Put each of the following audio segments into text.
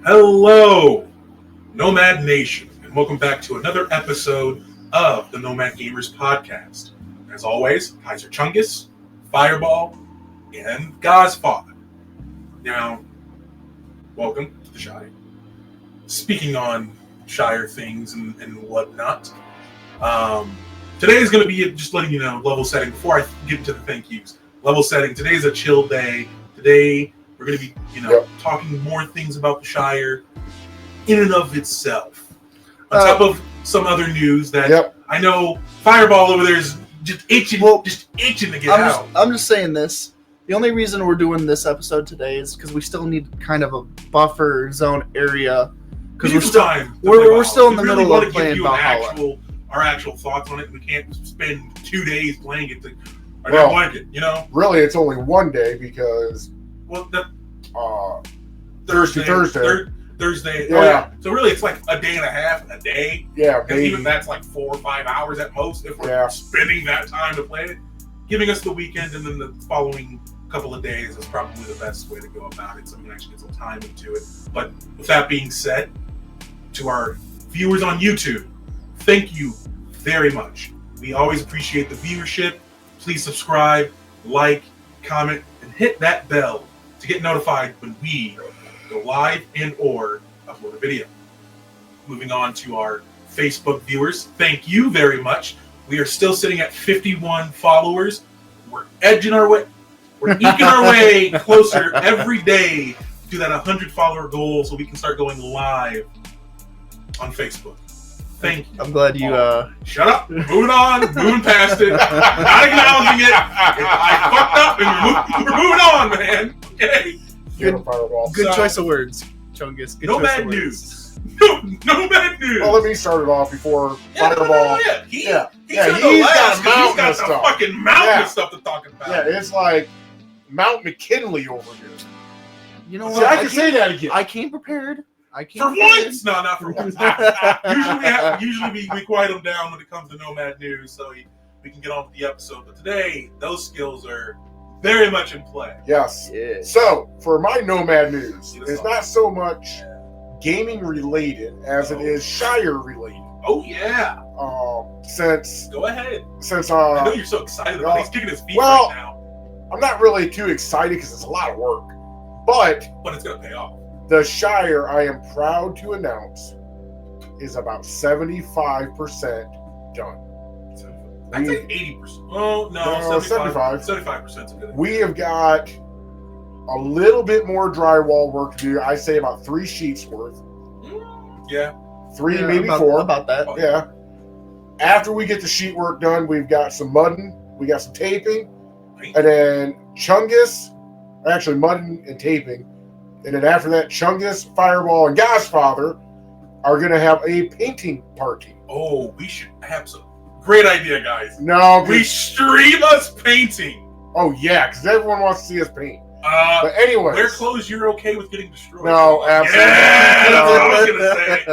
Hello, Nomad Nation, and welcome back to another episode of the Nomad Gamers Podcast. As always, Kaiser Chungus, Fireball, and Godfather. Now, welcome to the Shire. Speaking on Shire things and whatnot, today is going to be just letting you know, level setting, before I get into the thank yous. Level setting, today is a chill day. Today, we're going to be, talking more things about the Shire in and of itself. On top of some other news that I know Fireball over there is just itching to get out. I'm just saying this. The only reason we're doing this episode today is because we still need kind of a buffer zone area. Because we're still in the middle of playing Valhalla. Our actual thoughts on it. We can't spend 2 days playing it. I don't like it, Really, it's only 1 day because... Thursday. Thursday. Yeah. Oh, yeah. So really, it's like a day and a half a day. Yeah, because even that's like 4 or 5 hours at most if we're spending that time to play it. Giving us the weekend and then the following couple of days is probably the best way to go about it, so we can actually get some time into it. But with that being said, to our viewers on YouTube, thank you very much. We always appreciate the viewership. Please subscribe, like, comment, and hit that bell to get notified when we go live and or upload a video. Moving on to our Facebook viewers, thank you very much. We are still sitting at 51 followers. We're eking our way closer every day to that 100 follower goal so we can start going live on Facebook. Thank you. I'm glad you... Shut up. Moving on. Moving past it. Not acknowledging it. I fucked up and we're moving on, man. Okay? Good choice of words, Chungus. Nomad news. Nomad news. Well, let me start it off before Fireball. He's got a fucking mountain of stuff to talk about. Yeah, it's like Mount McKinley over here. You know See, what? I can say that again. I came prepared. For once! No, not for once. Usually we quiet them down when it comes to Nomad news, so we can get on with the episode. But today, those skills are very much in play. Yes. Yeah. So, for my Nomad news, it's not so much gaming related as it is Shire related. Oh, yeah. Go ahead. Since I know you're so excited about it. He's kicking his feet right now. I'm not really too excited because it's a lot of work. But it's going to pay off. The Shire, I am proud to announce, is about 75% done. I'd say 80%. Oh, no, 75. 75% of it. We have got a little bit more drywall work to do. I say about 3 sheets worth. Yeah. 3, maybe 4. About that. Yeah. After we get the sheet work done, we've got some mudding. We got some taping. And then Chungus, actually mudding and taping. And then after that, Chungus, Fireball, and Godfather are going to have a painting party. Oh, we should have some. Great idea, guys. No. We stream us painting. Oh, yeah, because everyone wants to see us paint. But anyway. Wear clothes you're okay with getting destroyed. No, absolutely. Yeah, that's what I was going to say.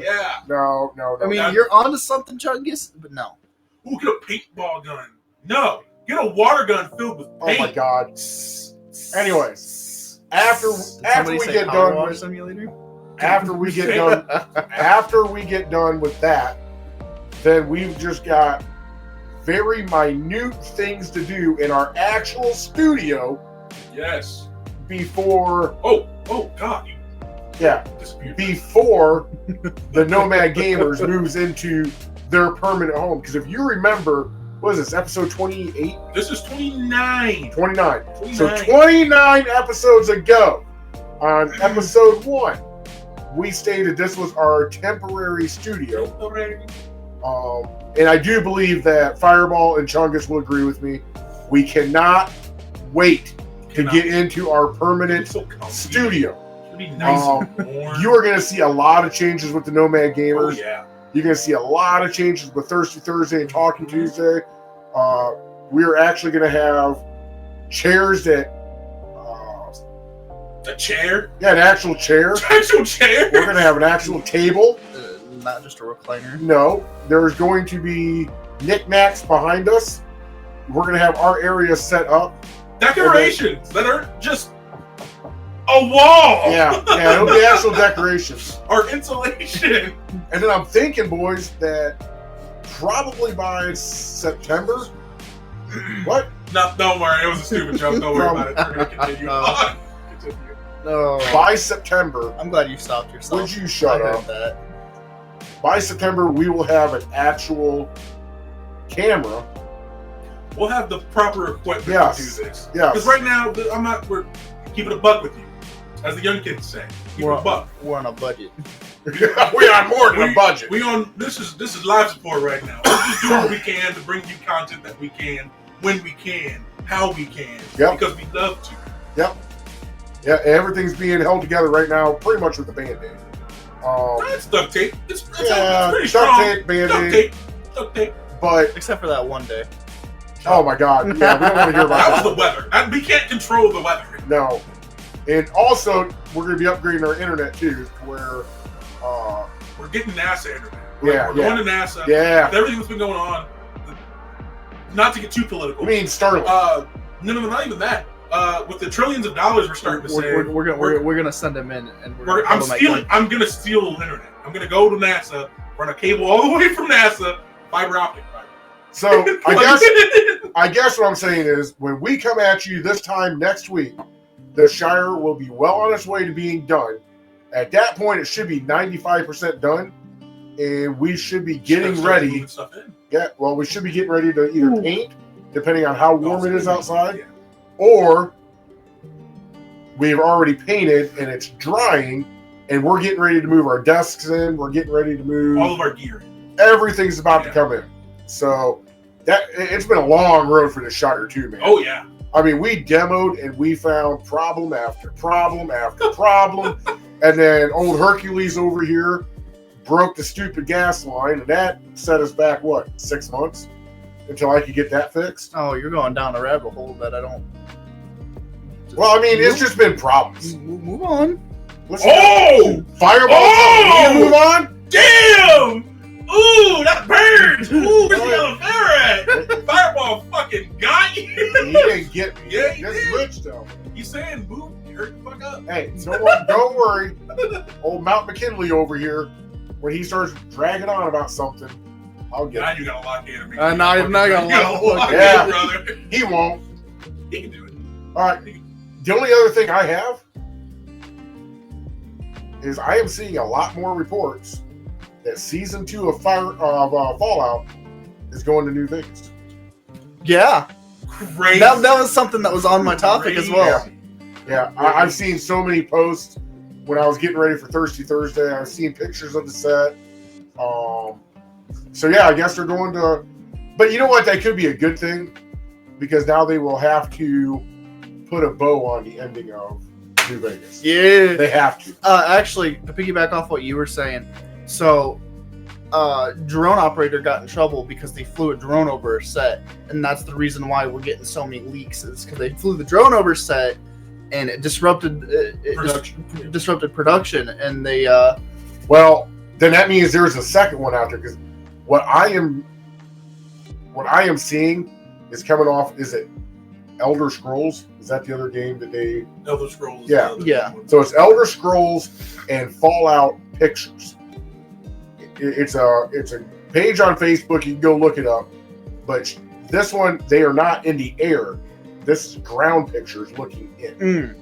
Yeah. No. I mean, you're onto something, Chungus, but no. Ooh, get a paintball gun. No. Get a water gun filled with paint. Oh, my God. Anyways. After we get done with simulator? after we get done with that, then we've just got very minute things to do in our actual studio. Yes. Before oh God. Yeah. Before the Nomad Gamers moves into their permanent home. Because if you remember, what is this, episode 28? This is 29. 29. So 29 episodes ago, on episode 1, we stated this was our temporary studio. And I do believe that Fireball and Chungus will agree with me. We cannot wait to get into our permanent studio. It'll be nice and warm. You are going to see a lot of changes with the Gnomad gamers. Oh, yeah. You're going to see a lot of changes with Thirsty Thursday and Talking Tuesday. We're actually going to have chairs that... a chair? Yeah, an actual chair. An actual chair? We're going to have an actual table. Not just a recliner. No. There's going to be knickknacks behind us. We're going to have our area set up. Decorations that are just a wall. Yeah, it'll be actual decorations. Or insulation. And then I'm thinking, boys, that probably by September. What? No, don't worry. It was a stupid joke. Don't worry about it. We're going to continue on. No. By September. I'm glad you stopped yourself. Would you shut up? That. By September, we will have an actual camera. We'll have the proper equipment to do this. Yeah. Because right now, we're keeping a buck with you. As the young kids say. Keep a buck. We're on a budget. We are more than a budget. This is live support right now. We're just doing what we can to bring you content that we can, when we can, how we can. Yep. Because we love to. Yep. Yeah, everything's being held together right now, pretty much with the Band-Aid. It's duct tape. It's pretty duct strong. Tape, Band-Aid. Duct tape. But except for that one day. Oh my God! Yeah, we don't want to hear about that. That was the weather. We can't control the weather. No, and also we're going to be upgrading our internet too, to where we're getting NASA internet. We're going to NASA. Yeah. With everything that's been going on. Not to get too political. I mean Starlink. No, not even that. With the trillions of dollars we're starting to save, we're gonna send them in, and I'm gonna steal the internet. I'm gonna go to NASA, run a cable all the way from NASA, fiber optic. So I guess what I'm saying is, when we come at you this time next week, the Shire will be well on its way to being done. At that point, it should be 95% done, and we should be getting ready. Yeah, well, we should be getting ready to either paint, depending on how warm it is outside, or we've already painted and it's drying, and we're getting ready to move our desks in. We're getting ready to move all of our gear. Everything's about to come in. So it's been a long road for the Shire too, man. Oh yeah. I mean, we demoed and we found problem after problem after problem, and then old Hercules over here broke the stupid gas line, and that set us back 6 months until I could get that fixed. Oh, you're going down a rabbit hole that I don't. Well, I mean, it's just been problems. Move on. Fireball! Oh! Move on. Damn! Ooh, that burns! Ooh, where's the other ferret? Fireball fucking got you! He didn't get me. Yeah, he That's did. rich, though. You saying move? You hurt the fuck up. Hey, don't worry. Old Mount McKinley over here, when he starts dragging on about something, I'll get Now it. you gotta lock in. I'm not gonna lock in, brother. He won't. He can do it. All right. The only other thing I have is I am seeing a lot more reports that season 2 of Fallout is going to New Vegas. Yeah, crazy. That was something that was on my topic as well. Yeah, I've seen so many posts when I was getting ready for Thirsty Thursday. I've seen pictures of the set. So yeah, I guess they're going to. But you know what? That could be a good thing, because now they will have to put a bow on the ending of New Vegas. Yeah, they have to. Actually, to piggyback off what you were saying, so drone operator got in trouble because they flew a drone over a set, and that's the reason why we're getting so many leaks, is because they flew the drone over set and it disrupted production, and they well, then that means there's a second one out there, because what I am seeing is coming off. Is it Elder Scrolls? Is that the other game that they? Elder Scrolls. Yeah. So it's Elder Scrolls and Fallout Pictures. It's a page on Facebook. You can go look it up. But this one, they are not in the air. This is ground pictures looking in.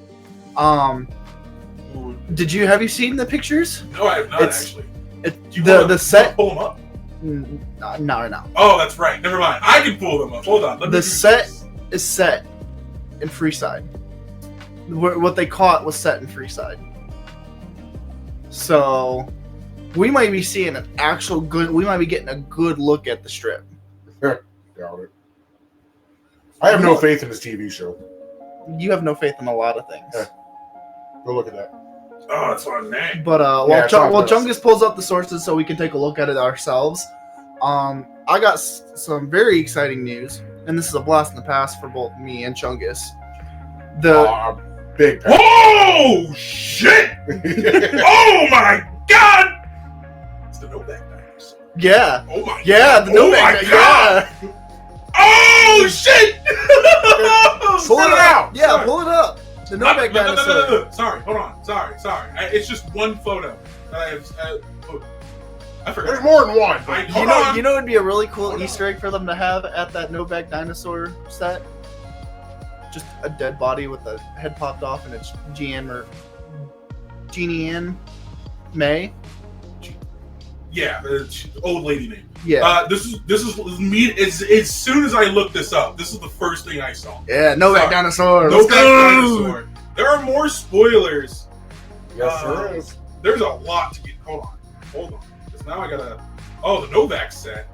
Have you seen the pictures? No, I have not actually. The set. Pull them up. No. Oh, that's right. Never mind. I can pull them up. Hold on. The set is set in Freeside. What they caught was set in Freeside. So we might be seeing an actual good. We might be getting a good look at the strip. Doubt it. I have no faith in this TV show. You have no faith in a lot of things. Yeah. Go look at that. Oh, that's on name. But Yeah, while Chungus pulls up the sources so we can take a look at it ourselves, I got some very exciting news, and this is a blast in the past for both me and Chungus. Big. Whoa! Shit! Oh my god! It's the Novak dinosaur. Yeah. Oh my Yeah, god. the Novak. God. Yeah. Oh shit! Pull it out. Yeah, Sorry. pull it up. The Novak dinosaur. No. Sorry, hold on. Sorry. It's just one photo. I forgot. There's more than one. You know, it'd be a really cool Easter egg for them to have at that Novak dinosaur set. Just a dead body with the head popped off, and it's Jeannie Ann May. Yeah, the old lady name. Yeah. This is me. As soon as I looked this up, this is the first thing I saw. Yeah, Novak dinosaur. Novak dinosaur. There are more spoilers. Yes, there is. There's a lot to get. Hold on. Because now I gotta. Oh, the Novak set.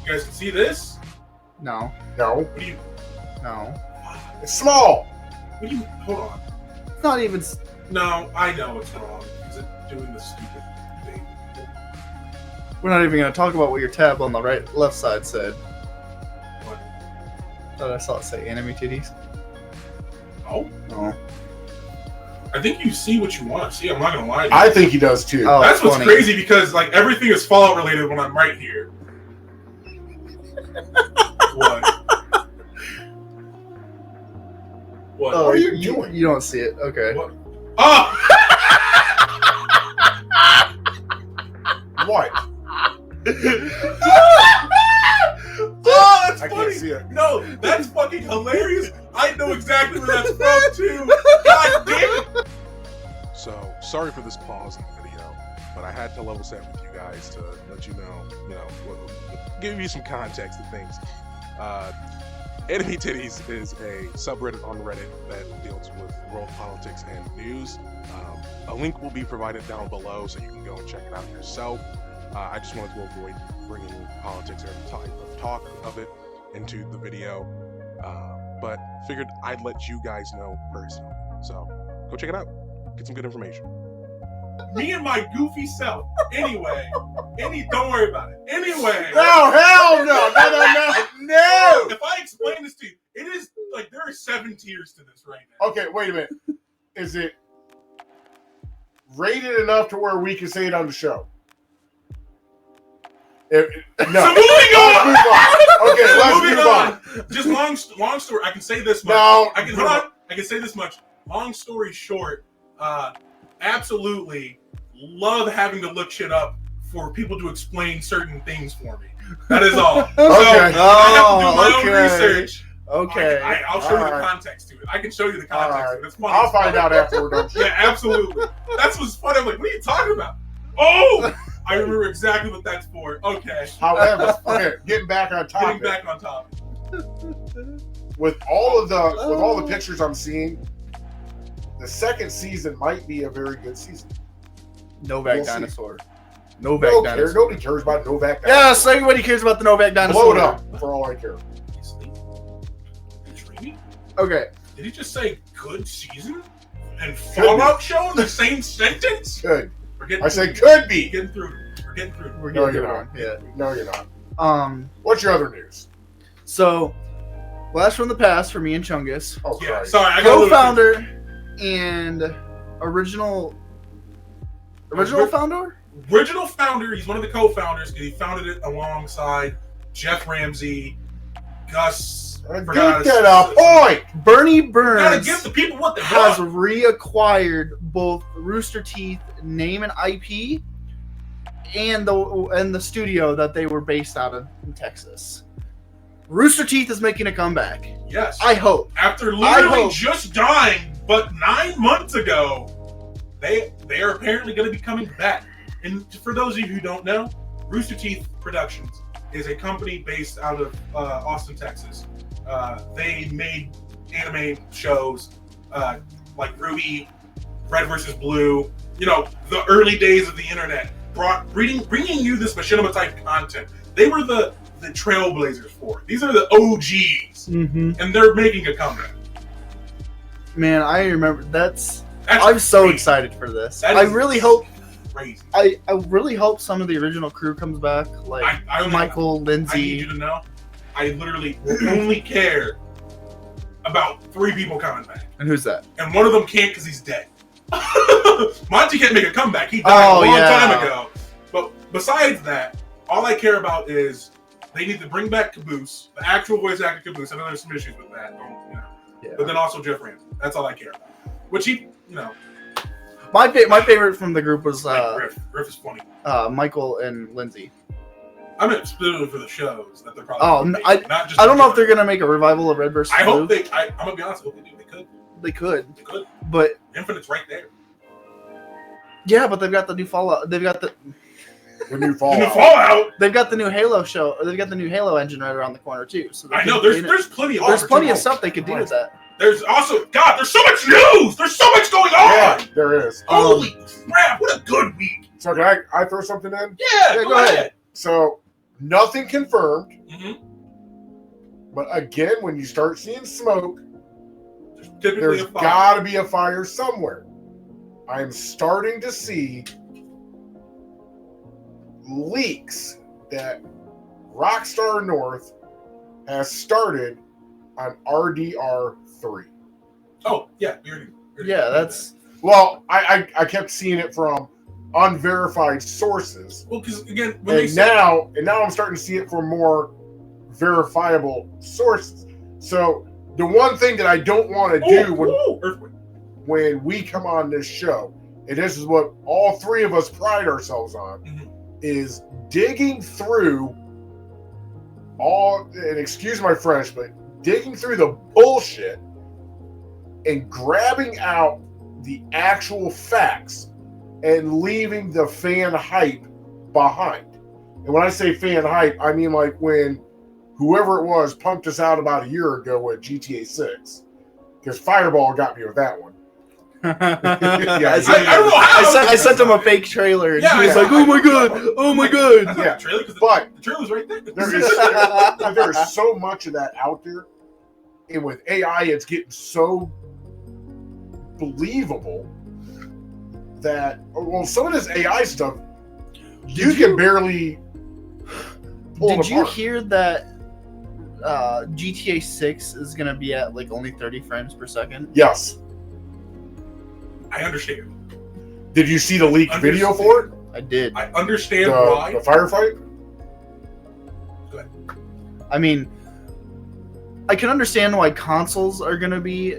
You guys can see this? No. No. What do you? No. It's small. What do you? Hold on. It's not even. No, I know it's wrong. Is it doing the stupid thing? We're not even going to talk about what your tab on the left side said. What? Thought I saw it say enemy titties. Oh. No. I think you see what you want to see. I'm not gonna lie to you. I think he does too. Oh, That's what's funny. crazy because like everything is Fallout related when I'm right here. What? What? Oh, What are you doing? You don't see it. Okay. What? Oh! What? Oh, that's I funny. can't see it. No, that's fucking hilarious. I know exactly where that's from too. God damn it. So, sorry for this pause in the video, but I had to level set with you guys to let you know, give you some context to things. Enemy Titties is a subreddit on Reddit that deals with world politics and news. A link will be provided down below so you can go and check it out yourself. I just wanted to avoid bringing politics or any type of talk of it into the video, but figured I'd let you guys know personally. So, go check it out. Get some good information. Me and my goofy self. Anyway, don't worry about it. Anyway. No, hell no. No. If I explain this to you, it is like there are 7 tiers to this right now. Okay, wait a minute. Is it rated enough to where we can say it on the show? No. So moving on. Okay, let's move on. Just long story. I can say this much. No. I can say this much. Long story short, absolutely love having to look shit up for people to explain certain things for me. That is all. Okay. So I have to do my own research. Okay. I'll show you the Alright. context to it. I can show you the context to it. It's funny. I'll find out after we're done. Yeah, absolutely. That's what's funny. I'm like, what are you talking about? Oh, I remember exactly what that's for. Okay. However, okay, getting back on topic. Getting back on topic. With all the pictures I'm seeing, the second season might be a very good season. Novak We'll see. dinosaur. Novak dinosaur. Nobody cares about Novak. Yes, everybody cares about the Novak dinosaur. Blow it up for all I care. Dreamy? Okay. Did he just say good season and Fallout show in the same sentence? Good. We're getting I said through it. could be. We're getting through it. We're getting through it. We're No, getting you're it not. on. Yeah. No, you're not. What's your other news? So, blast from the past for me and Chungus. Oh, Yeah, Christ. sorry. I got a little Co-founder and original founder? Original founder. He's one of the co-founders because he founded it alongside Jeff Ramsey, Gus. Get that a point. Bernie Gotta Burns give the people what they has want. reacquired both Rooster Teeth name and IP and the studio that they were based out of in Texas. Rooster Teeth is making a comeback. Yes. I hope. After literally hope. just dying, but 9 months ago, they are apparently going to be coming back. And for those of you who don't know, Rooster Teeth Productions is a company based out of Austin, Texas. They made anime shows like Ruby, Red versus Blue, the early days of the internet, bringing you this machinima type content. They were the trailblazers for it. These are the OGs, and they're making a comeback. Man, I remember I'm so crazy. excited for this. That I is really hope. Crazy. I really hope some of the original crew comes back, like Michael, Lindsay. I need you to know, I literally only care about 3 people coming back. And who's that? And one of them can't because he's dead. Monty can't make a comeback. He died a long time ago. But besides that, all I care about is they need to bring back Caboose, the actual voice actor Caboose. I know there's some issues with that, Yeah. But then also Jeff Ramsey. That's all I care about. Which he, My favorite from the group was Griff. Griff is funny. Michael and Lindsay. I meant specifically for the shows that they're probably. Not just I don't know if they're gonna make a revival of Red vs. I Blue. hope they. I'm gonna be honest. I hope they do. They could. They could. But Infinite's right there. yeah, but they've got the new Fallout. They've got the new Fallout. The Fallout. They've got the new Halo show. Or they've got the new Halo engine right around the corner too. So I know there's plenty of stuff they could do with that. There's also there's so much news. There's so much going on. Yeah, there is. Holy crap! What a good week. So can I throw something in? Yeah, go ahead. So nothing confirmed. Mm-hmm. But again, when you start seeing smoke, There's got to be a fire somewhere. I'm starting to see leaks that Rockstar North has started on RDR3. Oh, yeah. Yeah, that's... Well, I kept seeing it from unverified sources. Well, because again, now I'm starting to see it from more verifiable sources. So the one thing that I don't want to do when we come on this show, and this is what all 3 of us pride ourselves on, is digging through and excuse my French, but digging through the bullshit and grabbing out the actual facts and leaving the fan hype behind. And when I say fan hype, I mean like when whoever it was pumped us out about a year ago with GTA 6. Because Fireball got me with that one. I don't know how. I sent him a fake trailer, and Yeah, he was like, "Oh my god, oh my god!" That's not a trailer, but the trailer's right there. There is so much of that out there, and with AI, it's getting so believable that some of this AI stuff you can barely pull Did it you apart. hear that GTA 6 is going to be at like only 30 frames per second? Yes. I understand. Did you see the leaked video for it? I did. I understand why. The firefight? Go ahead. I mean, I can understand why consoles are going to be...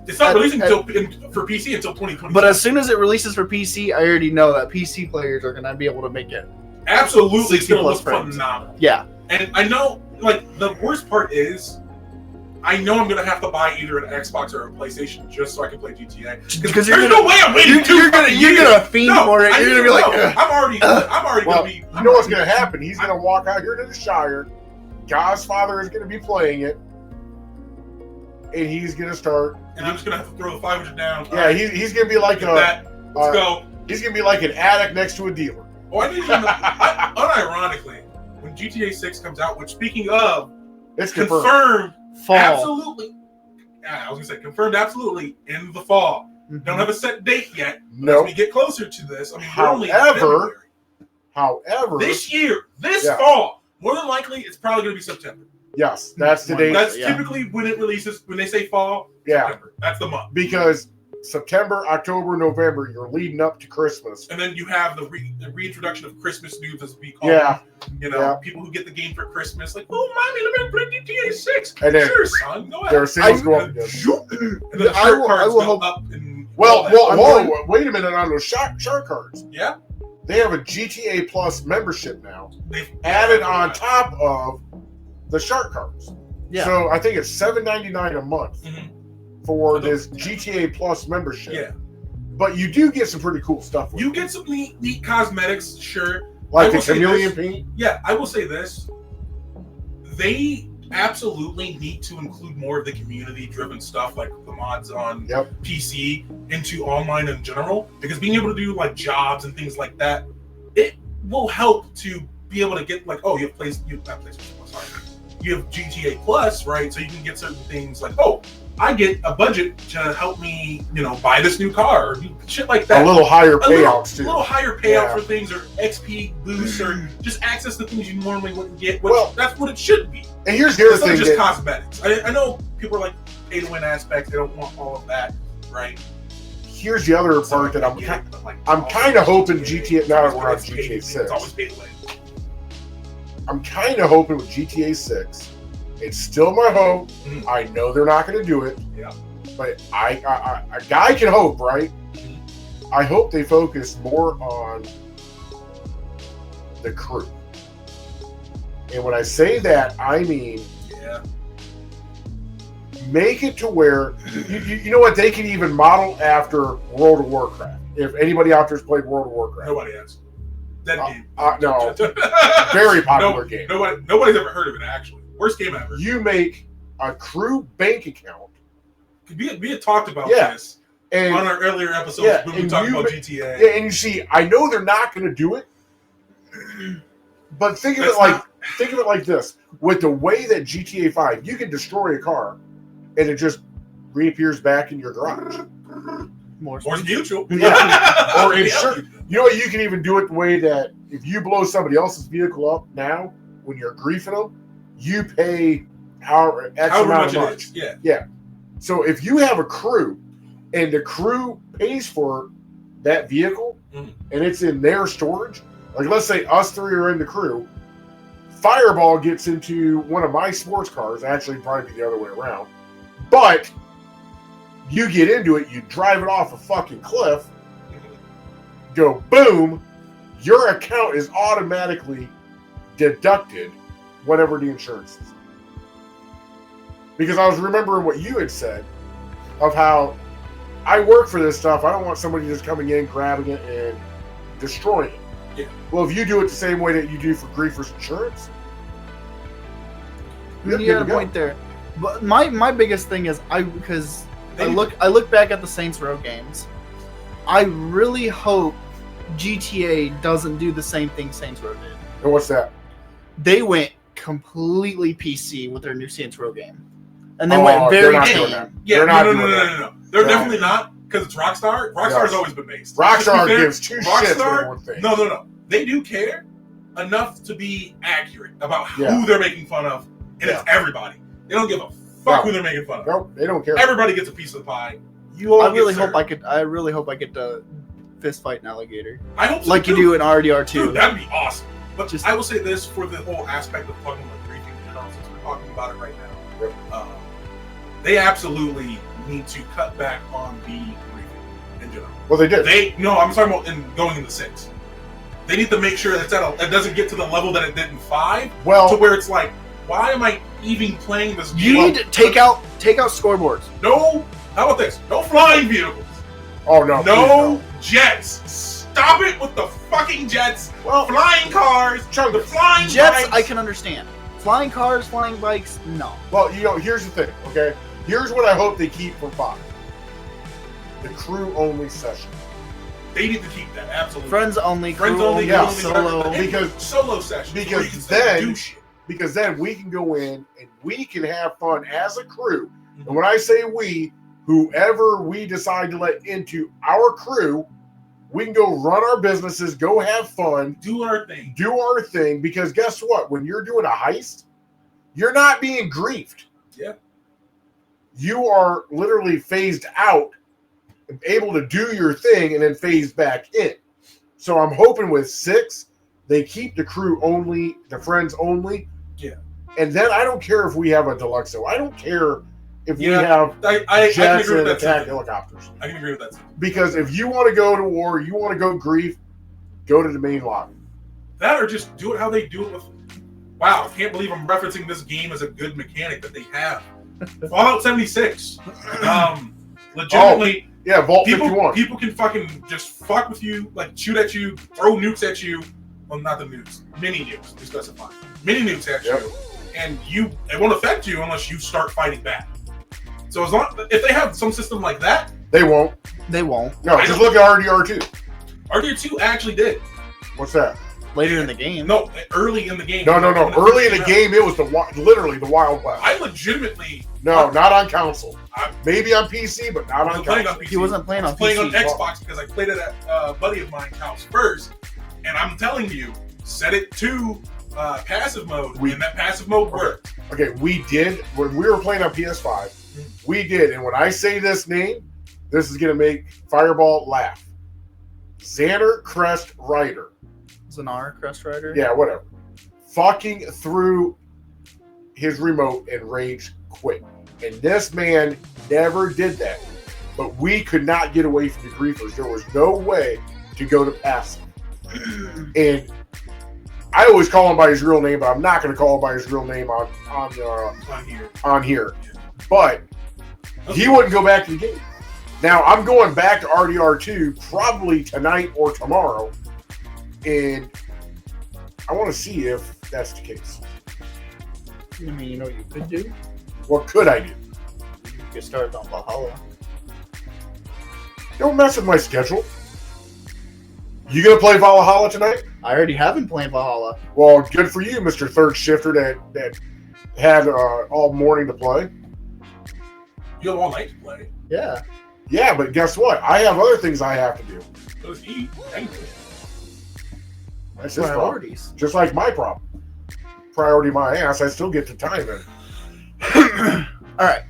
It's not releasing for PC until 2020. But as soon as it releases for PC, I already know that PC players are going to be able to make it. Absolutely, it's going to look frames. phenomenal. Yeah. And I know, like, the worst part is, I know I'm going to have to buy either an Xbox or a PlayStation just so I can play GTA. Because there's no way I'm waiting you're gonna fiend for it. You're gonna be like, I'm already going to be. You know what's going to happen? He's going to walk out here to the Shire. Godfather is going to be playing it, and he's going to start. And I'm just going to have to throw the 500 down. Yeah, he's going to be like Let's go. He's going to be like an addict next to a dealer. Oh, I didn't even know. Unironically, when GTA 6 comes out, which speaking of, it's confirmed. Fall. Absolutely. Yeah, I was going to say confirmed absolutely in the fall. Mm-hmm. Don't have a set date yet. No. As we get closer to this, I mean, we're only in February. However, this fall, more than likely, it's probably going to be September. Yes, that's the date. That's typically when it releases. When they say fall, September. That's the month. Because September, October, November, you're leading up to Christmas. And then you have the reintroduction of Christmas news, as we call it. People who get the game for Christmas, like, oh, mommy, let me play GTA 6. And then sure, son, go ahead. Their sales go up again. And then the shark cards go up. And whoa, wait a minute on those shark cards. Yeah. They have a GTA Plus membership now. They've added on top of the shark cards. Yeah. So I think it's $7.99 a month for this GTA Plus membership. Yeah. But you do get some pretty cool stuff. You get some neat cosmetics, sure. Like the chameleon paint? Yeah, I will say this. They absolutely need to include more of the community-driven stuff, like the mods on PC, into online in general. Because being able to do like jobs and things like that, it will help to be able to get like, oh, you have you have GTA Plus, right? So you can get certain things like, oh, I get a budget to help me, buy this new car, or shit like that. A little higher payouts too. A little higher payout for things, or XP boosts, or just access to things you normally wouldn't get. Which, that's what it should be. And here's the other thing: it's not just cosmetics. I know people are like pay-to-win aspects; they don't want all of that, right? Here's the other part that I'm kind of hoping GTA. Now that we're on GTA 6, it's always pay-to-win. I'm kind of hoping with GTA 6. It's still my hope. I know they're not going to do it. Yeah. But a guy can hope, right? I hope they focus more on the crew. And when I say that, I mean, make it to where you know what, they can even model after World of Warcraft. If anybody out there's played World of Warcraft, nobody has. That game. No, very popular game. Nobody's ever heard of it. Actually, worst game ever. You make a crew bank account. We had talked about this on our earlier episodes when we talked about GTA. Yeah, and you see, I know they're not going to do it, but think of it like this: with the way that GTA 5, you can destroy a car, and it just reappears back in your garage. More mutual. Yeah. Or insurance. You know what? You can even do it the way that if you blow somebody else's vehicle up now, when you're griefing them, you pay however amount of much. Yeah. So if you have a crew, and the crew pays for that vehicle, and it's in their storage, like let's say us three are in the crew, Fireball gets into one of my sports cars. Actually, probably be the other way around, but you get into it, you drive it off a fucking cliff, go boom, your account is automatically deducted whatever the insurance is. Because I was remembering what you had said of how I work for this stuff. I don't want somebody just coming in, grabbing it, and destroying it. Yeah. Well, if you do it the same way that you do for griefers insurance, you got a point there. But my biggest thing is I look back at the Saints Row games. I really hope GTA doesn't do the same thing Saints Row did. And what's that? They went completely PC with their new Saints Row game, and they went very tame. Yeah, no. They're definitely not, because it's Rockstar. Rockstar's always been based. Rockstar gives two shits for one thing. No. They do care enough to be accurate about who they're making fun of, and it's everybody. They don't give a fuck who they're making fun of. Nope, they don't care. Everybody gets a piece of the pie. I really hope I get to fist fight an alligator. I hope so like too. You do in RDR2. Dude, that'd be awesome. But I will say this for the whole aspect of talking about griefing in general, since we're talking about it right now. They absolutely need to cut back on the griefing in general. Well, they did. I'm talking about going into 6. They need to make sure that it doesn't get to the level that it did in 5. Well, to where it's like, why am I even playing this game? You need to take out scoreboards. No. How about this? No flying vehicles. Oh no. No jets. Stop it with the fucking jets. Well, flying cars. The flying jets, bikes. I can understand. Flying cars, flying bikes, no. Well, here's the thing. Okay, here's what I hope they keep from 5: the crew only session. They need to keep that, absolutely. Friends only, solo. Because solo sessions. Because then we can go in and we can have fun as a crew. Mm-hmm. And when I say we, whoever we decide to let into our crew, we can go run our businesses, go have fun, do our thing. Because guess what? When you're doing a heist, you're not being griefed. Yeah. You are literally phased out, able to do your thing, and then phased back in. So I'm hoping with 6, they keep the crew only, the friends only. Yeah. And then I don't care if we have a Deluxo. I don't care if we have jets and attack helicopters. I can agree with that. Because if you want to go to war, you want to go grief, go to the main lobby. That or just do it how they do it with... Wow, I can't believe I'm referencing this game as a good mechanic that they have. Fallout 76. Legitimately... Yeah, Vault 51. People can fucking just fuck with you, like shoot at you, throw nukes at you. Well, not the nukes. Mini nukes, to specify. Mini nukes at you. and it won't affect you unless you start fighting back. So if they have some system like that, They won't. They won't. No, just look at RDR2. RDR2 actually did. What's that? Later in the game. No, early in the game. No. Early in the game, it was literally the Wild West. I legitimately. No, not on console. Maybe on PC, but not on console. He wasn't playing on PC. Playing on Xbox because I played it at a buddy of mine's house first, and I'm telling you, set it to passive mode, and that passive mode worked. Okay, we did when we were playing on PS5. We did, and when I say this name, this is gonna make Fireball laugh. Xander Crest Rider. Xanar Crest Rider? Yeah, whatever. Fucking through his remote and rage quit. And this man never did that. But we could not get away from the griefers. There was no way to go to passive. And I always call him by his real name, but I'm not going to call him by his real name on here. But he wouldn't go back to the game. Now, I'm going back to RDR2 probably tonight or tomorrow. And I want to see if that's the case. I mean, you know what you could do? What could I do? You could start on Valhalla. Don't mess with my schedule. You gonna play Valhalla tonight? I already have been playing Valhalla. Well, good for you, Mr. Third Shifter, that had all morning to play. You have all night to play. Yeah. Yeah, but guess what? I have other things I have to do. So does he. That's his Priorities. problem. Just like my problem. Priority my ass. I still get the time in. All right,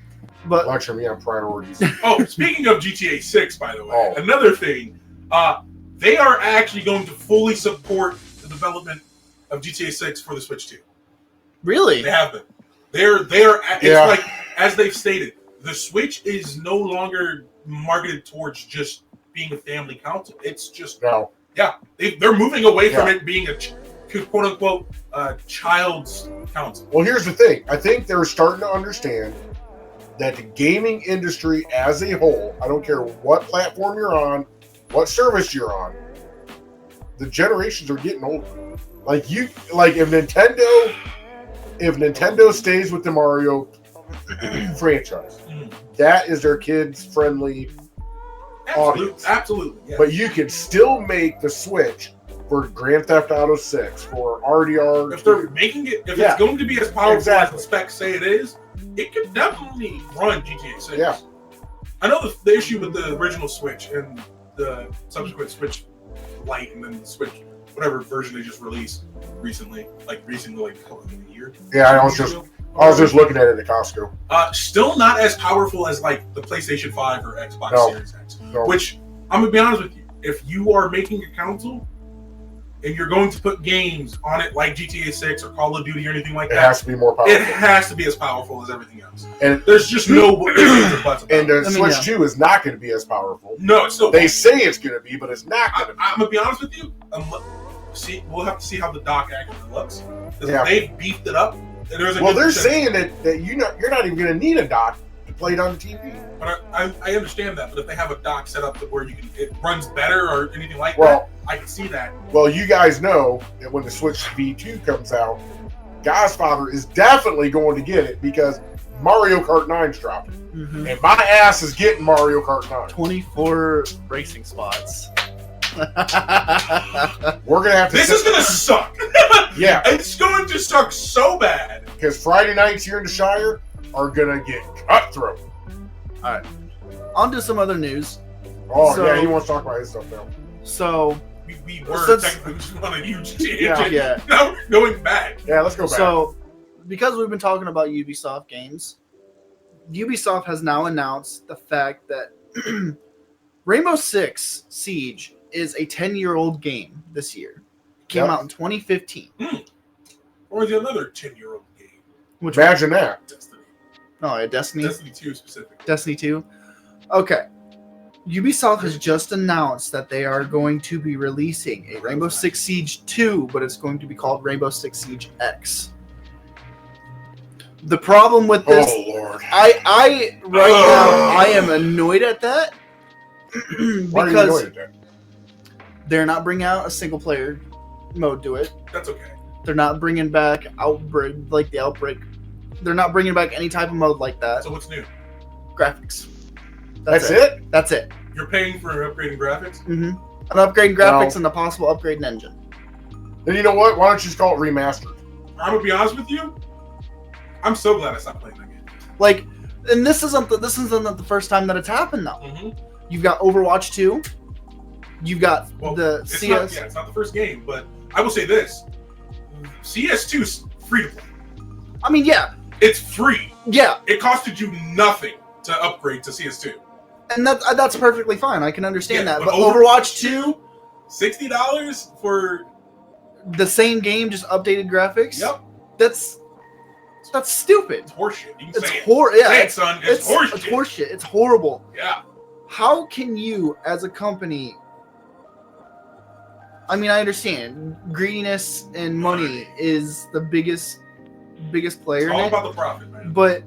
but Lecture me on priorities. Oh, speaking of GTA 6, by the way, another thing, they are actually going to fully support the development of GTA 6 for the Switch 2. Really? They have been. They're. It's like, as they've stated, the Switch is no longer marketed towards just being a family console. It's just yeah. They're moving away from it being a quote unquote child's console. Well, here's the thing. I think they're starting to understand that the gaming industry as a whole, I don't care what platform you're on, what service you're on, the generations are getting older. Like if Nintendo stays with the Mario franchise, that is their kids friendly audience. Absolutely. Yes. But you can still make the switch for Grand Theft Auto 6, for RDR. If they're making it, if it's going to be as powerful as the specs say it is, it could definitely run GTA 6. Yeah. I know the issue with the original Switch and the subsequent Switch Lite and then the Switch, whatever version they just released recently, like a year. Yeah, I was just looking at it at Costco. Still not as powerful as like the PlayStation 5 or Xbox Series X. No. Which, I'm going to be honest with you, if you are making a console and you're going to put games on it like GTA 6 or Call of Duty or anything like that, it has to be more powerful. It has to be as powerful as everything else. And there's just no ifs or buts about and the it. Switch 2 is not going to be as powerful. No, it's still. They say it's going to be, but it's not going to be. I'm going to be honest with you. We'll have to see how the dock actually looks. Because they've beefed it up. They're saying that you're not even going to need a dock to play it on the TV. But I understand that. But if they have a dock set up to where it runs better or anything like that, I can see that. Well, you guys know that when the Switch V2 comes out, Godfather is definitely going to get it because Mario Kart 9's dropping. Mm-hmm. And my ass is getting Mario Kart 9. 24 racing spots. We're going to have to... This is going to suck. Yeah. It's going to suck so bad. Because Friday nights here in the Shire are going to get cutthroat. All right. On to some other news. Oh, yeah, he wants to talk about his stuff now. So... We were technically just on a huge tangent. Yeah. Now we're going back. Yeah, let's go back. So, because we've been talking about Ubisoft games, Ubisoft has now announced the fact that Rainbow Six Siege is a 10-year-old game this year. It came out in 2015. Or is it another 10-year-old game? Imagine that. Destiny. Oh, yeah, Destiny? Destiny 2 specifically. Destiny 2? Okay. Ubisoft has just announced that they are going to be releasing a Rainbow Six Siege 2, but it's going to be called Rainbow Six Siege X. The problem with this, Lord. I now I am annoyed at that because they're not bringing out a single player mode to it. That's okay. They're not bringing back Outbreak, like the Outbreak. They're not bringing back any type of mode like that. So what's new? Graphics. That's it? That's it. You're paying for upgrading graphics? Mm-hmm. An upgrading graphics and a possible upgrading engine. Then you know what? Why don't you just call it remastered? I'm gonna be honest with you. I'm so glad I stopped playing that game. Like, and this isn't the first time that it's happened though. Mm-hmm. You've got Overwatch 2. You've got the it's CS. It's not the first game, but I will say this: CS2 is free to play. I mean, yeah, It's free. yeah, It costed you nothing to upgrade to CS2. and that's perfectly fine. I can understand Yeah, that. but But Overwatch 2, $60 for the same game, just updated graphics. yep. That's stupid. It's horseshit. You can It's say it. horrible. Yeah, Say it, son. It's horseshit. It's horseshit. It's horrible. Yeah. How can you, as a company? I mean, I understand greediness and money is the biggest player. It's all in it. about the profit, man. But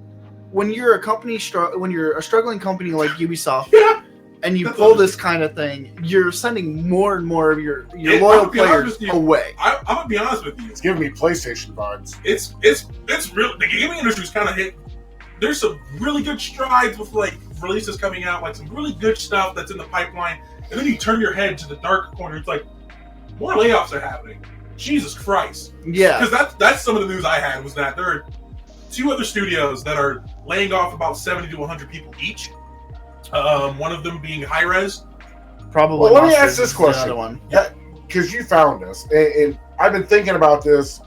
when you're a company, when you're a struggling company like Ubisoft, Yeah. and you That's pull what this kind of thing, you're sending more and more of your I'm loyal gonna be honest players with you. away. I'm gonna be honest with you. It's giving me PlayStation vibes. It's real. The gaming industry's kind of hit. There's some really good strides with like releases coming out, like some really good stuff that's in the pipeline, and then you turn your head to the dark corner. It's like more layoffs are happening. Jesus Christ! Yeah, Because that's some of the news I had was that there are 2 other studios that are laying off about 70 to 100 people each. One of them being High Res. probably. Well, let me Monsters ask this is the question. other one. Because you found this, and I've been thinking about this,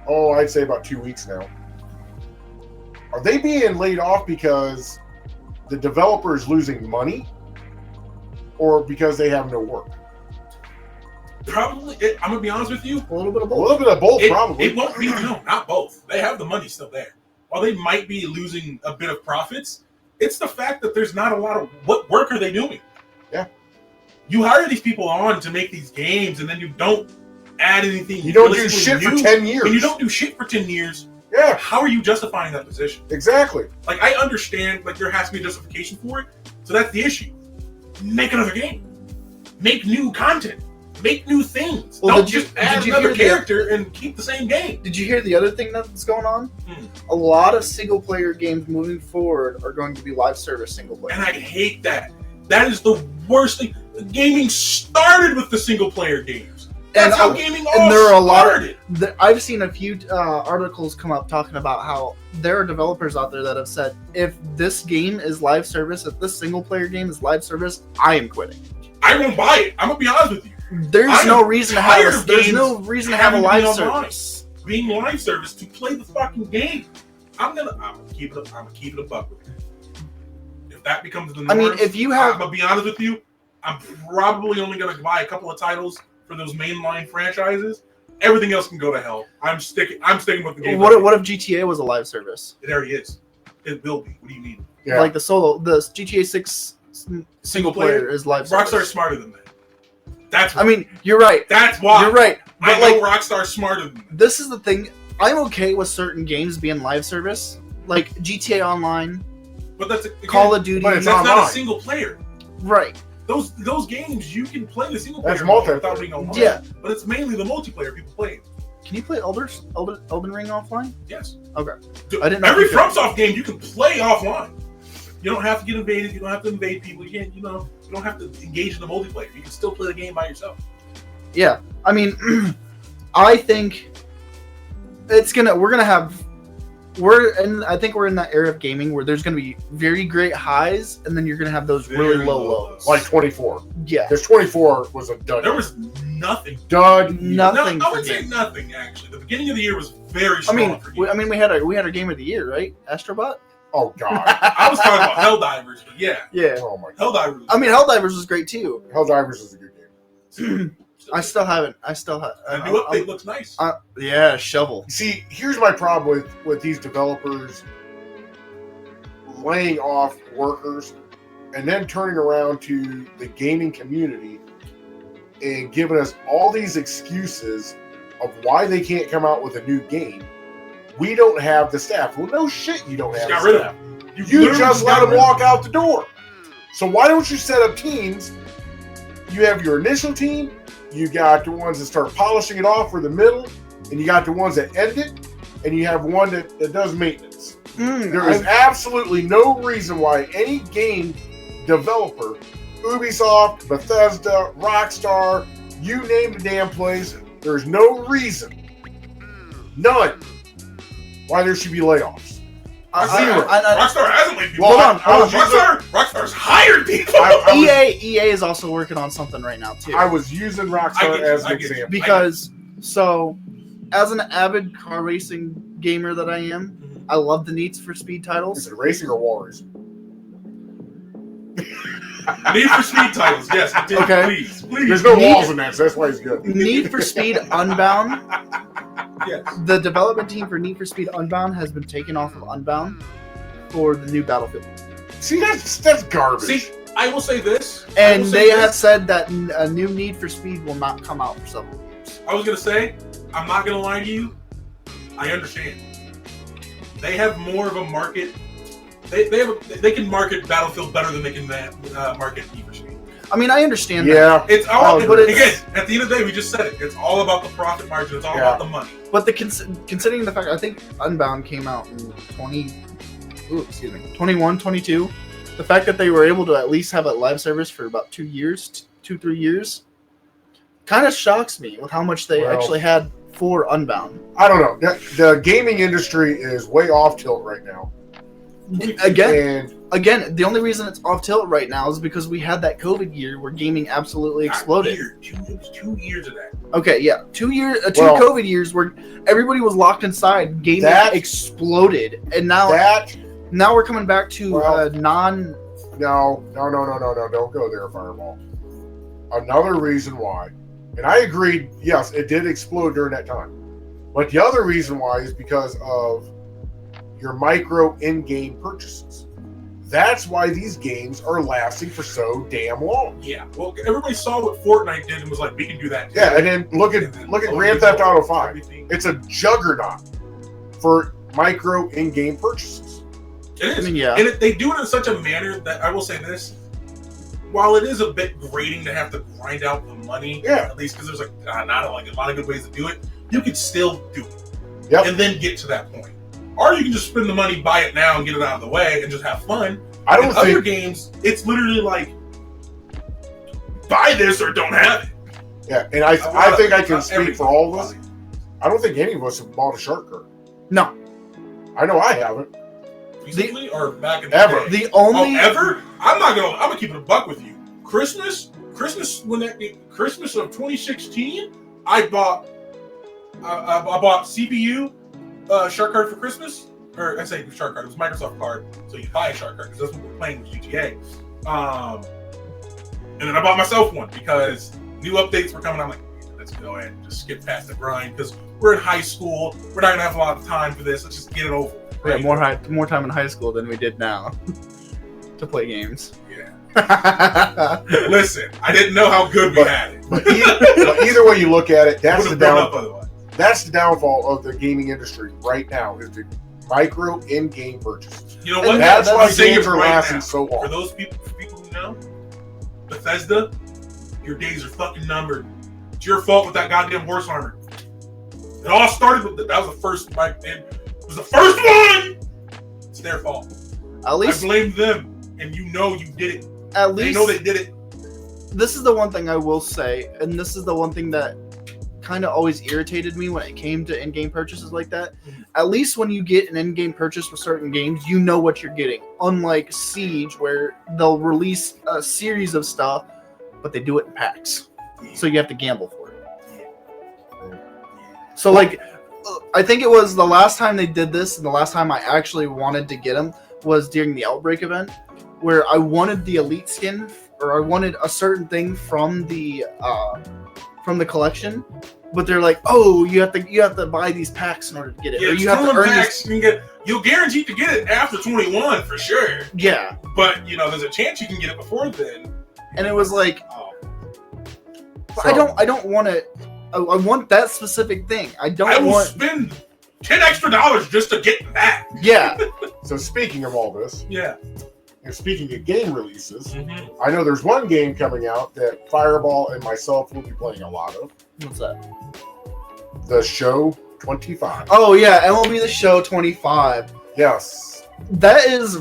I'd say about 2 weeks now. Are they being laid off because the developer is losing money, or because they have no work? Probably. I'm gonna be honest with you. A little bit of A both. little bit of both, probably. It won't be no, not both. They have the money still there. While they might be losing a bit of profits, it's the fact that there's not a lot of what work are they doing? Yeah. You hire these people on to make these games, and then you don't add anything. You don't do realistically shit for new, 10 years. And you don't do shit for 10 years. Yeah, How are you justifying that position? exactly. Like, I understand, like, there has to be a justification for it. So that's the issue. Make another game. Make new content. Make new things. Well, Don't did you- just add did you another hear the- character and keep the same game. Did you hear the other thing that's going on? Hmm. A lot of single player games moving forward are going to be live service single player. And I hate that. That is the worst thing. Gaming started with the single player games. That's how gaming all there are a lot of started. I've seen a few articles come up talking about how there are developers out there that have said, if this game is live service, if this single player game is live service, I am quitting. I won't buy it. I'm gonna be honest with you. There's I'm no reason to have tired of there's games no reason to have a having live to be online. service. Being live service to play the fucking game. I'm gonna keep it a buck with you. If that becomes the norm, I mean, if you have I'm gonna be honest with you, I'm probably only gonna buy a couple of titles for those mainline franchises. Everything else can go to hell. I'm sticking with the game. what if GTA was a live service? It already is. It will be. What do you mean? Yeah. Like the GTA 6 single player is live service. Rockstar's smarter than that. That's I mean, you're right. that's why. You're right. I But know like, Rockstar's smarter than that. this is the thing. I'm okay with certain games being live service, like GTA Online, But that's again, Call of Duty. but it's that's not online. a single player. Right. Those games you can play the single player That's mode multiplayer. without being online. Yeah. But it's mainly the multiplayer people play. Can you play Elden Ring offline? Yes. Okay. Dude, I didn't know every you could. FromSoft game you can play offline. You don't have to get invaded. You don't have to invade people. You can't. You don't have to engage in the multiplayer. You can still play the game by yourself. Yeah. I mean, I think I think we're in that era of gaming where there's gonna be very great highs and then you're gonna have those really Very low low lows. Like 24. Yeah. This 24 was a dud. There was nothing. dud. Nothing. No, I for would say games. nothing actually. The beginning of the year was very I strong mean, for we games. had our game of the year, right? Astrobot. Oh god. I was talking about Helldivers, but yeah, Yeah. Oh my god. Helldivers. I mean, Helldivers was great too. Helldivers is a good game. I still haven't. The new update looks nice. Yeah, Shovel. See, here's my problem with these developers laying off workers and then turning around to the gaming community and giving us all these excuses of why they can't come out with a new game. We don't have the staff. Well, no shit, you don't have Just got the rid of staff. them. You literally just let got them rid of walk out the door. So why don't you set up teams? You have your initial team. You got the ones that start polishing it off for the middle. and you got the ones that end it, and you have one that does maintenance. There is absolutely no reason why any game developer, Ubisoft, Bethesda, Rockstar, you name the damn place, there's no reason, none, why there should be layoffs. Rockstar hasn't laid people. Hold on. Rockstar's hired people. EA is also working on something right now too. I was using Rockstar as an example. Because, as an avid car racing gamer that I am, I love the Need for Speed titles. Is it racing or wall racing? Need for Speed titles, yes. Okay. Please. There's no walls in that, so that's why he's good. Need for Speed Unbound. Yes. The development team for Need for Speed Unbound has been taken off of Unbound for the new Battlefield. See, that's garbage. See, I will say this. And they have said that a new Need for Speed will not come out for several years. I was going to say, I'm not going to lie to you. I understand. They have more of a market. They can market Battlefield better than they can market Need for Speed. I mean, I understand that. Yeah. It's all, but again, at the end of the day, we just said it. It's all about the profit margin. It's all about the money. But considering the fact, I think Unbound came out in 21, 22. The fact that they were able to at least have a live service for about 3 years, kind of shocks me with how much they actually had for Unbound. I don't know. The gaming industry is way off tilt right now. Again, the only reason it's off tilt right now is because we had that COVID year where gaming absolutely exploded. It was 2 years of that. Okay, yeah, 2 COVID years where everybody was locked inside. Gaming exploded, and now we're coming back to non. No, don't go there, Fireball. Another reason why, and I agreed, yes, it did explode during that time, but the other reason why is because of your micro in-game purchases. That's why these games are lasting for so damn long. Yeah, well, everybody saw what Fortnite did and was like, we can do that too. Yeah, and then look at Grand Theft Auto 5. It's a juggernaut for micro in-game purchases. It is. I mean, yeah. And they do it in such a manner that I will say this: while it is a bit grating to have to grind out the money, at least because there's not a lot of good ways to do it, you can still do it, and then get to that point. Or you can just spend the money, buy it now, and get it out of the way, and just have fun. I don't think other games, it's literally like buy this or don't have it. Yeah, and I think I can speak for all of us. I don't think any of us have bought a shark card. No, I know I haven't. Recently or back in the ever. day? The only ever? I'm gonna keep it a buck with you. Christmas of 2016, I bought CPU. Shark card for Christmas, or I say shark card. It was Microsoft card, so you buy a shark card because that's what we're playing with GTA. And then I bought myself one because new updates were coming. I'm like, let's go ahead and just skip past the grind because we're in high school. We're not gonna have a lot of time for this. Let's just get it over. Right? We had more time in high school than we did now to play games. Yeah. Listen, I didn't know how good we had it. But either way you look at it, that's That's the downfall of the gaming industry right now is the micro in-game purchases. You know what? That's why games are lasting so long. For those people who know, Bethesda, your days are fucking numbered. It's your fault with that goddamn horse armor. It all started with that was the first it was the first one. It's their fault. At least I blame them, and you did it. At least they know they did it. This is the one thing I will say, and this is the one thing that kind of always irritated me when it came to in-game purchases like that. At least when you get an in-game purchase with certain games, you know what you're getting. Unlike Siege, where they'll release a series of stuff, but they do it in packs, so you have to gamble for it. So I think it was the last time they did this, and the last time I actually wanted to get them was during the Outbreak event, where I wanted the Elite skin, or I wanted a certain thing from the collection, but they're like, "Oh, you have to buy these packs in order to get it, yeah, or you have to earn packs. You'll guaranteed to get it after 21 for sure. Yeah, but there's a chance you can get it before then. And it was like, I don't want to. I want that specific thing. I will spend $10 extra just to get that. Yeah. So speaking of all this, and speaking of game releases, I know there's one game coming out that Fireball and myself will be playing a lot of. What's that? The Show 25. Oh yeah, MLB The Show 25. Yes. That is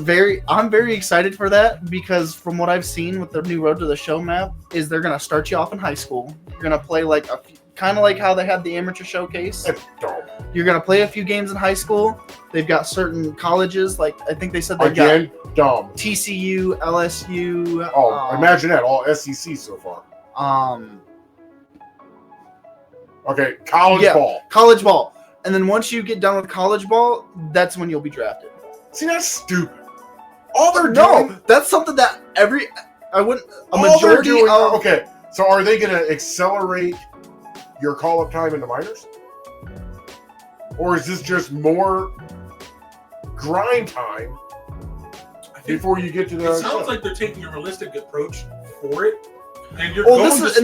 I'm very excited for that because from what I've seen with the new Road to the Show map is they're gonna start you off in high school. You're gonna play like kind of like how they had the amateur showcase. That's dope. You're gonna play a few games in high school. They've got certain colleges, like I think they said they've Again, dumb. got TCU, LSU. Oh, imagine that. All SEC so far. Okay, college ball. College ball. And then once you get done with college ball, that's when you'll be drafted. See, that's stupid. All they're No, doing. that's something that All they're doing. Okay, so are they going to accelerate your call-up time in the minors? Or is this just more grind time before you get to the It sounds like they're taking a realistic approach for it. And you're this is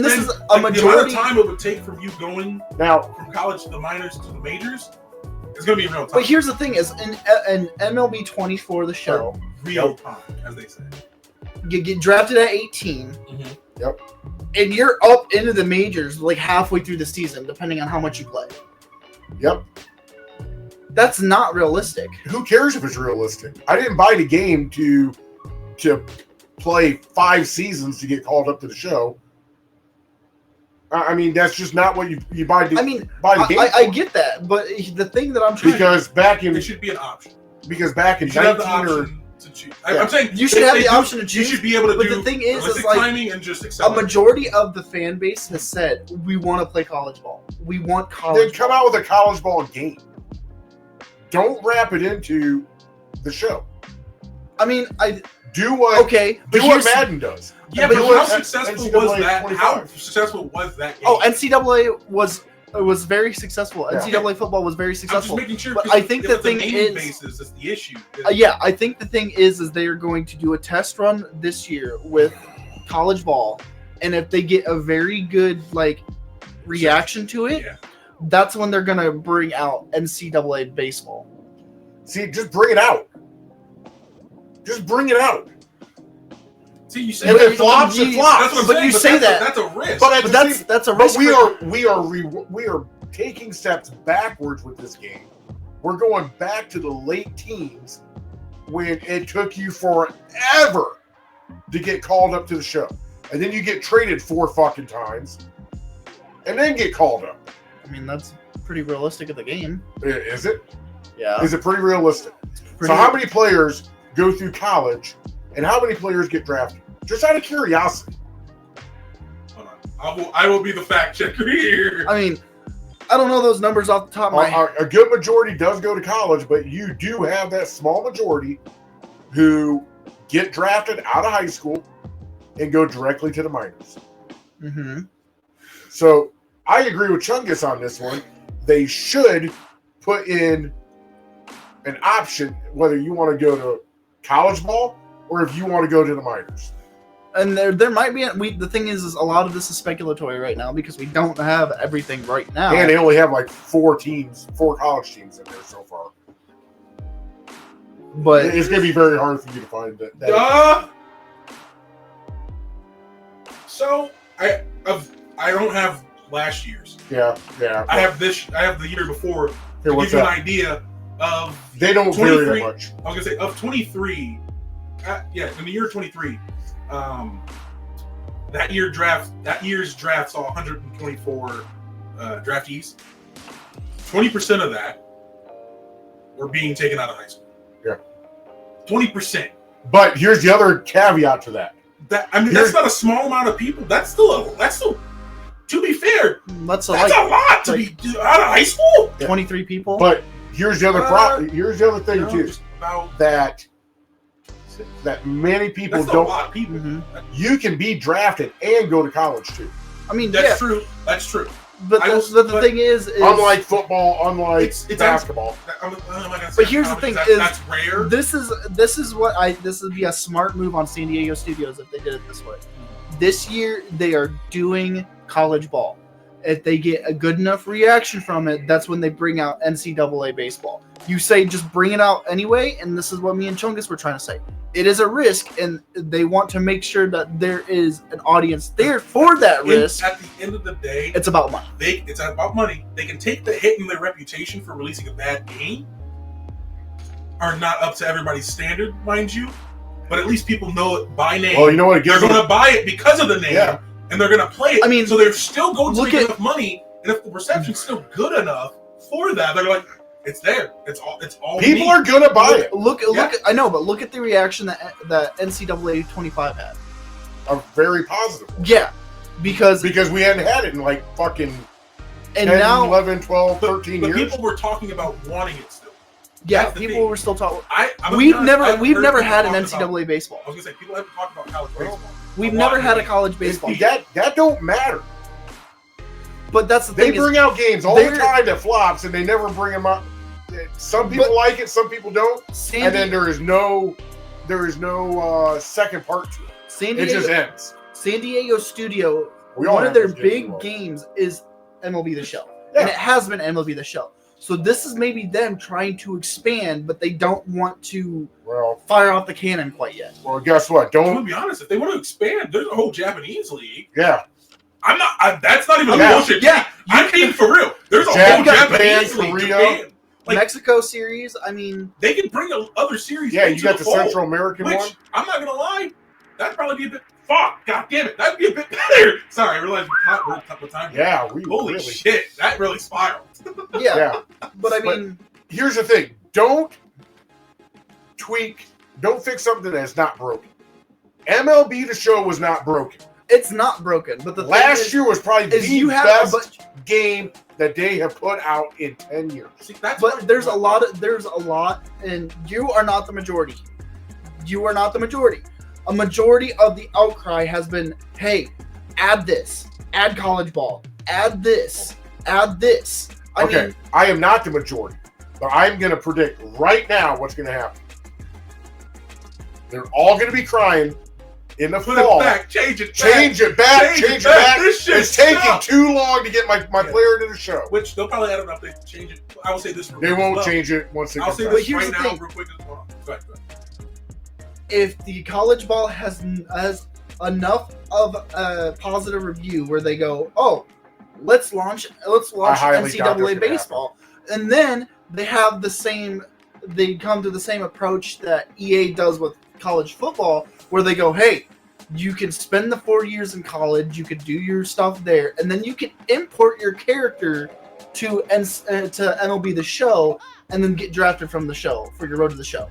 a majority. The amount of time it would take from you going now from college to the minors to the majors is going to be in real time. But here's the thing: is in MLB 24, the show, real time, as they say. You get drafted at 18. Mm-hmm. Yep. And you're up into the majors like halfway through the season, depending on how much you play. Yep. That's not realistic. Who cares if it's realistic? I didn't buy the game to play 5 seasons to get called up to the show. I mean, that's just not what you buy. Buy the game. I get that, but the thing that I'm trying because back in it should be an option. Because back in you should have the 19 or option to choose. I'm saying you should have the option to choose. You should be able to but do. the thing is like timing and just a accelerate. majority of the fan base has said we want to play college ball. We want college. Then come out with a college ball game. Don't wrap it into the show. I mean, do what Madden does. Yeah, but how successful was that? 25. How successful was that game? Oh, NCAA was very successful. Yeah. NCAA football was very successful. I'm just making sure. But I think the thing is the issue. I think the thing is they are going to do a test run this year with college ball, and if they get a very good reaction to it, that's when they're gonna bring out NCAA baseball. See, just bring it out. Just bring it out. See, you say if it flops, it flops. That's what I'm but saying, you say that. That's a risk. But that's a risk. But we are taking steps backwards with this game. We're going back to the late teens when it took you forever to get called up to the show, and then you get traded 4 fucking times, and then get called up. I mean, that's pretty realistic of the game. Is it? Yeah. Is it pretty realistic? So how many players go through college, and how many players get drafted? Just out of curiosity. Hold on. I will be the fact checker here. I mean, I don't know those numbers off the top of my head. A good majority does go to college, but you do have that small majority who get drafted out of high school and go directly to the minors. Mm-hmm. So I agree with Chungus on this one. They should put in an option whether you want to go to college ball or if you want to go to the minors. And there might be the thing is a lot of this is speculatory right now because we don't have everything right now. And they only have 4 college teams in there so far. But it's going to be very hard for you to find that. So I don't have last year's. Yeah. I have the year before to give you an idea of. They don't vary that much. I was gonna say of 23. In the year 23, that year's draft saw 124 draftees. 20% of that were being taken out of high school. Yeah. 20%. But here's the other caveat to that. That's not a small amount of people. That's still. To be fair, that's a lot to be out of high school. 23 people. But here's the other Here's the other thing too. That many people that's don't. A lot of people. Mm-hmm. You can be drafted and go to college too. I mean, that's true. That's true. But the thing is unlike football, unlike it's basketball. But here's the thing: that's rare. This would be a smart move on San Diego Studios if they did it this way. This year they are doing college ball. If they get a good enough reaction from it, that's when they bring out NCAA baseball. You say just bring it out anyway, and this is what me and Chungus were trying to say. it is a risk, and they want to make sure that there is an audience there for that risk. At the end of the day, it's about money. It's about money. They can take the hit in their reputation for releasing a bad game, are not up to everybody's standard, mind you, but at least people know it by name. Well, you know what? They're going to buy it because of the name, and they're going to play it. I mean, so they're still going to make enough money, and if the reception's still good enough for that, they're like, it's there. It's all. People are going to buy it. Look. I know, but look at the reaction that NCAA 25 had. A very positive one. Yeah, because we hadn't had it in like fucking and 10, now 11, 12, 13 but years. People were talking about wanting it still. Yeah, people were still talking. We've never had an NCAA baseball. I was gonna say people haven't talked about college baseball. We've never had a college baseball. That don't matter. But that's the thing. They bring out games all the time that flops, and they never bring them up. Some people like it, some people don't, and then there is no second part to it. It just ends. San Diego Studio. One of their big games is MLB The Show, and it has been MLB The Show. So this is maybe them trying to expand, but they don't want to fire off the cannon quite yet. Well, guess what? I'm gonna be honest. If they want to expand, there's a whole Japanese league. Yeah. I'm not. That's not even bullshit. Yeah, I'm being for real. There's a whole Japanese league. Korea. Like, Mexico series. I mean, they can bring other series. Yeah, you got the Central American one. I'm not gonna lie. That'd probably be a bit. Fuck. God damn it. That'd be a bit better. Sorry, I realized we're a couple of times. Yeah, holy shit. That really spiraled. Yeah. But I mean, here's the thing. Don't fix something that's not broken. MLB The Show was not broken. It's not broken, but the last year was probably the best game that they have put out in 10 years. See, but there's a lot, and you are not the majority. You are not the majority. A majority of the outcry has been, hey, add this, add college ball, add this, add this. I mean, I am not the majority, but I'm going to predict right now what's going to happen. They're all going to be crying in the fall. Change it back. It's taking too long to get my player to the show. Which they'll probably add an update to change it. I will say this. They won't change it once they I'll say this right now, real quick. Go ahead. If the college ball has enough of a positive review where they go, oh, let's launch NCAA baseball, and then they have they come to the same approach that EA does with college football, where they go, hey, you can spend the 4 years in college, you could do your stuff there, and then you can import your character to MLB The Show, and then get drafted from the show for your road to the show.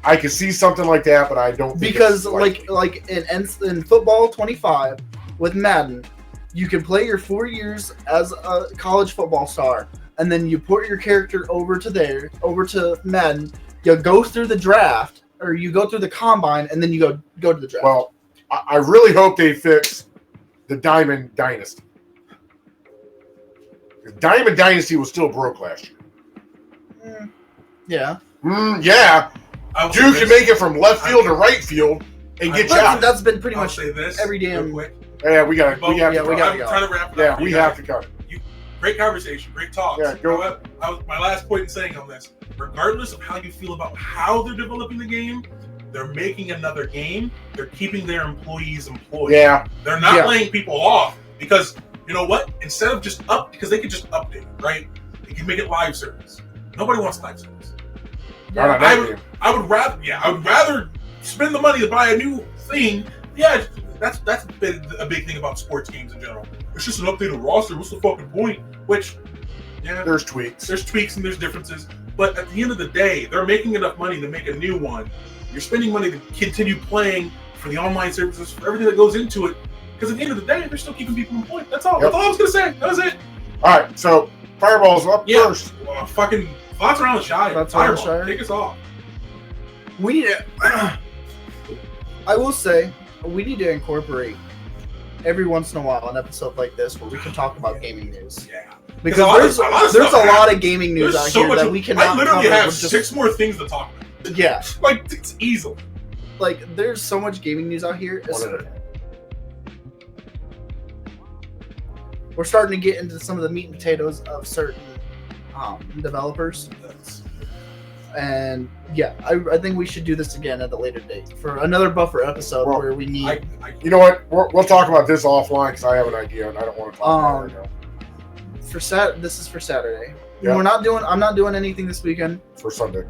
I can see something like that, but I don't think because like in football 25 with Madden, you can play your 4 years as a college football star, and then you put your character over to Madden. You go through the draft, or you go through the combine, and then you go to the draft. Well, I really hope they fix the Diamond Dynasty. The Diamond Dynasty was still broke last year. Yeah. Yeah. Dude can make it from left field to right field and get shot. That's been pretty much every damn. Yeah, we got to go. I'm trying to wrap it up. Yeah, we have to cut it. Great conversation, great talk. Yeah, go. My last point in saying on this, regardless of how you feel about how they're developing the game, they're making another game. They're keeping their employees employed. Yeah. They're not laying people off because, you know what? Instead of because they could just update it, right? They can make it live service. Nobody wants live service. Yeah. I would rather spend the money to buy a new thing. Yeah, that's been a big thing about sports games in general. It's just an updated roster. What's the fucking point? Which, there's tweaks. There's tweaks and there's differences. But at the end of the day, they're making enough money to make a new one. You're spending money to continue playing for the online services, for everything that goes into it. Because at the end of the day, they're still keeping people employed. That's all. That's all I was gonna say. That was it. All right. So Fireball's up first. Fucking thoughts around the Shire. Fireball. Take us off. We need to. I will say, we need to incorporate every once in a while an episode like this where we can talk about gaming news. Yeah. Because there's a lot of gaming news out here that we cannot. I literally have 6 more things to talk about. Yeah. Like, it's easy. Like, there's so much gaming news out here. We're starting to get into some of the meat and potatoes of certain developers. And yeah, I think we should do this again at a later date for another buffer episode where we need. You know what? We'll talk about this offline because I have an idea and I don't want to talk about it right now. This is for Saturday. Yeah. I'm not doing anything this weekend. For Sunday.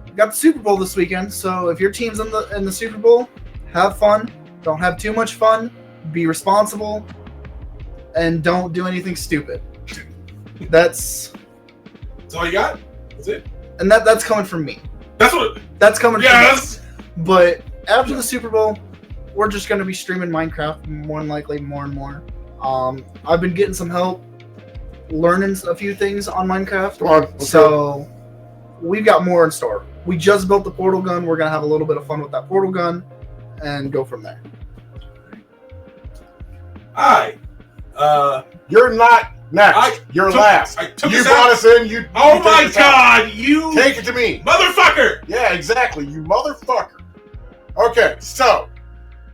We got the Super Bowl this weekend, so if your team's in the Super Bowl, have fun. Don't have too much fun. Be responsible, and don't do anything stupid. That's all you got. That's it. And that's coming from me. That's coming yes! from me. But after the Super Bowl, we're just going to be streaming Minecraft more than likely, more and more. I've been getting some help learning a few things on Minecraft. Come on. So we've got more in store. We just built the portal gun. We're going to have a little bit of fun with that portal gun and go from there. Hi. You're not next. You're last. You brought us in. Oh my God! You take it to me, motherfucker! Yeah, exactly. You motherfucker. Okay, so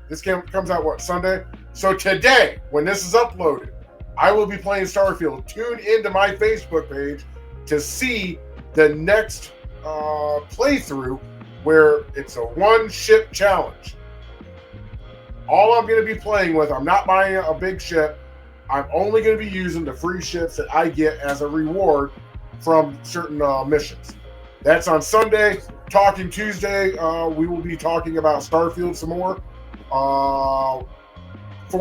this comes out what, Sunday? So today, when this is uploaded, I will be playing Starfield. Tune into my Facebook page to see the next playthrough where it's a one-ship challenge. All I'm going to be playing with, I'm not buying a big ship. I'm only going to be using the free ships that I get as a reward from certain missions. That's on Sunday. Talking Tuesday, we will be talking about Starfield some more. 4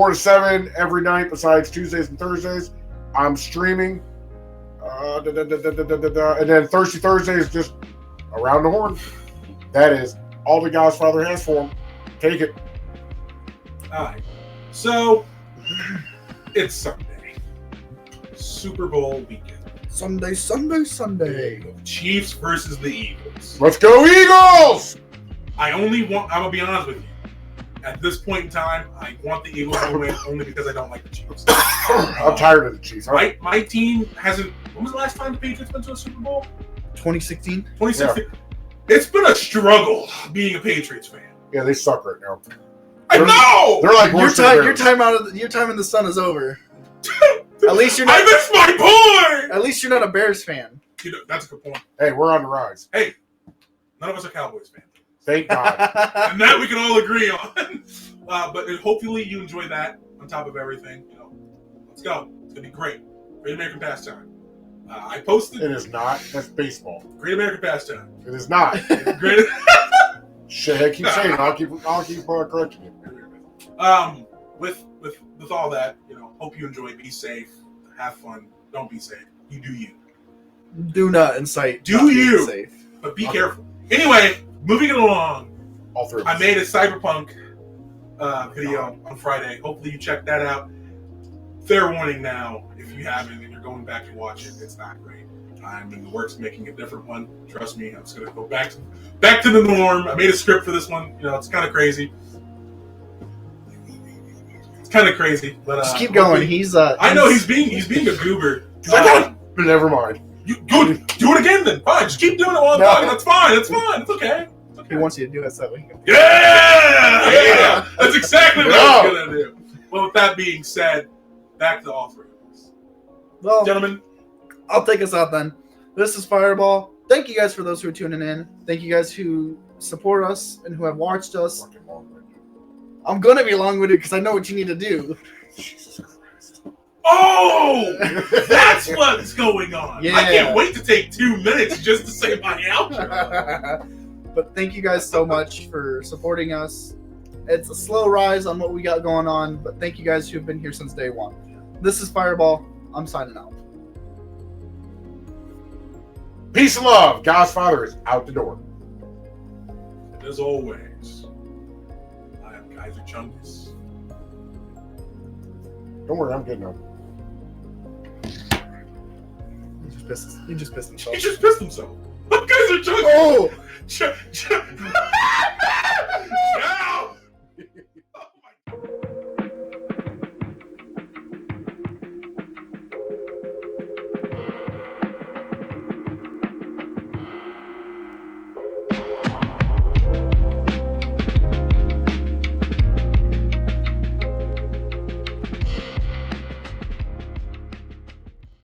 to 7 every night besides Tuesdays and Thursdays. I'm streaming. And then Thursday is just around the horn. That is all the God's Father has for him. Take it. All right. So, it's Sunday. Super Bowl weekend. Sunday. Chiefs versus the Eagles. Let's go Eagles! I'm going to be honest with you. At this point in time, I want the Eagles to win only because I don't like the Chiefs. I'm tired of the Chiefs. My team hasn't... When was the last time the Patriots went to a Super Bowl? 2016. 2016. Yeah. It's been a struggle being a Patriots fan. Yeah, they suck right now. I know! They're like your time in the sun is over. At least you're not... I missed my point! At least you're not a Bears fan. You know, that's a good point. Hey, we're on the rise. Hey, none of us are Cowboys fans. Thank God. And that we can all agree on. But hopefully you enjoy that on top of everything. You know, let's go. It's gonna be great. Great American pastime. I posted. It is not. That's baseball. Great American pastime. It is not. Great. Shit, I keep saying it. I'll keep correcting you. With all that, you know, hope you enjoy. Be safe. Have fun. Don't be safe. You do you. Do not incite. Do you? Safe. But be careful. Anyway, moving it along. All three of us. I made a Cyberpunk video on Friday. Hopefully you check that out. Fair warning now, if you haven't and you're going back to watch it, it's not great. I'm in the works of making a different one. Trust me, I'm just gonna go back to the norm. I made a script for this one. You know, it's kind of crazy. But just keep going. I know he's being a goober. Never mind. You go do it again then. Fine, just keep doing it while I'm talking. That's fine. It's okay. He wants you to do it so we can. Yeah! That's exactly what I was gonna do. Well, with that being said, back to all three of us. Well, gentlemen, I'll take us out then. This is Fireball. Thank you guys for those who are tuning in. Thank you guys who support us and who have watched us. I'm gonna be long-winded because I know what you need to do. Jesus Christ. Oh! That's what's going on. Yeah. I can't wait to take 2 minutes just to say my outro. But thank you guys so much for supporting us. It's a slow rise on what we got going on, but thank you guys who've been here since day one. This is Fireball. I'm signing out. Peace and love. God's Father is out the door. And as always, I am Kaiser Chungus. Don't worry, I'm getting up. He just pissed himself. He just pissed himself. Kaiser Chungus. Oh!